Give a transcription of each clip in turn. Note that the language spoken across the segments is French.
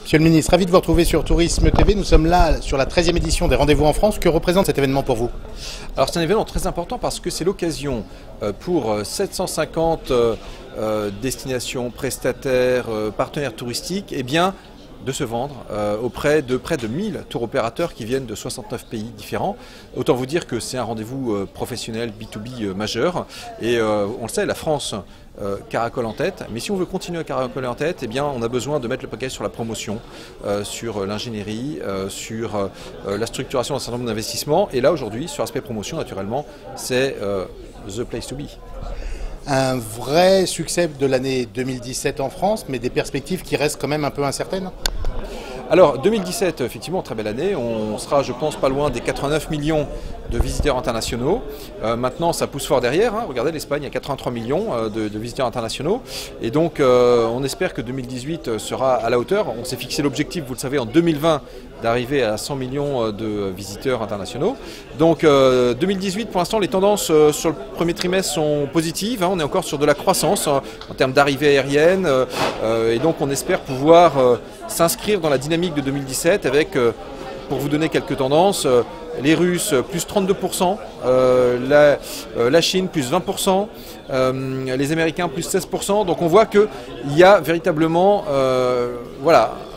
Monsieur le ministre, ravi de vous retrouver sur Tourisme TV. Nous sommes là sur la 13e édition des Rendez-vous en France. Que représente cet événement pour vous? Alors c'est un événement très important parce que c'est l'occasion pour 750 destinations, prestataires, partenaires touristiques, de se vendre auprès de près de 1000 tours opérateurs qui viennent de 69 pays différents. Autant vous dire que c'est un rendez-vous professionnel B2B majeur. Et on le sait, la France caracole en tête. Mais si on veut continuer à caracoler en tête, on a besoin de mettre le paquet sur la promotion, sur l'ingénierie, sur la structuration d'un certain nombre d'investissements. Et là, aujourd'hui, sur l'aspect promotion, naturellement, c'est the place to be. Un vrai succès de l'année 2017 en France, mais des perspectives qui restent quand même un peu incertaines. Alors 2017, effectivement, très belle année. On sera, je pense, pas loin des 89 millions de visiteurs internationaux. Maintenant, ça pousse fort derrière. Regardez, l'Espagne a 83 millions de visiteurs internationaux. Et donc, on espère que 2018 sera à la hauteur. On s'est fixé l'objectif, vous le savez, en 2020, d'arriver à 100 millions de visiteurs internationaux. Donc 2018, pour l'instant, les tendances sur le premier trimestre sont positives. On est encore sur de la croissance en termes d'arrivées aériennes. Et donc on espère pouvoir s'inscrire dans la dynamique de 2017 avec, pour vous donner quelques tendances, les Russes plus 32%, la Chine plus 20%, les Américains plus 16%. Donc on voit qu'il y a véritablement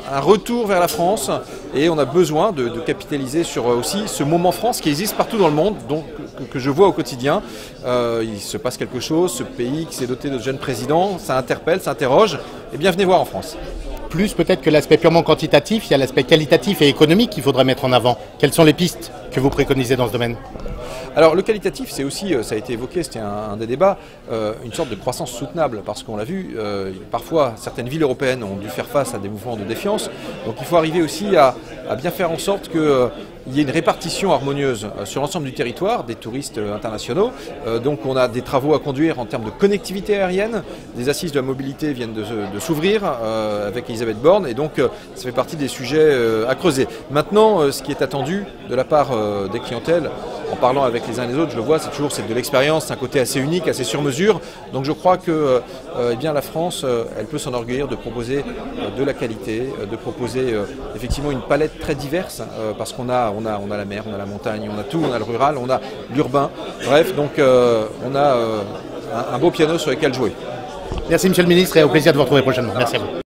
un retour vers la France et on a besoin de capitaliser sur aussi ce moment France qui existe partout dans le monde, donc, que je vois au quotidien. Il se passe quelque chose, ce pays qui s'est doté de jeunes présidents, ça interpelle, ça interroge, et bien venez voir en France. Plus peut-être que l'aspect purement quantitatif, il y a l'aspect qualitatif et économique qu'il faudrait mettre en avant. Quelles sont les pistes que vous préconisez dans ce domaine? Alors le qualitatif, c'est aussi, ça a été évoqué, c'était un des débats, une sorte de croissance soutenable, parce qu'on l'a vu, parfois certaines villes européennes ont dû faire face à des mouvements de défiance, donc il faut arriver aussi à bien faire en sorte qu'il y ait une répartition harmonieuse sur l'ensemble du territoire des touristes internationaux. Donc on a des travaux à conduire en termes de connectivité aérienne, des assises de la mobilité viennent de s'ouvrir avec Elisabeth Borne, et donc ça fait partie des sujets à creuser. Maintenant, ce qui est attendu de la part des clientèles, en parlant avec les uns et les autres, je le vois, c'est de l'expérience, c'est un côté assez unique, assez sur mesure. Donc je crois que la France, elle peut s'enorgueillir de proposer de la qualité, de proposer effectivement une palette très diverse, parce qu'on a la mer, on a la montagne, on a tout, on a le rural, on a l'urbain. Bref, donc on a un beau piano sur lequel jouer. Merci Monsieur le Ministre et au plaisir de vous retrouver prochainement. Merci à vous.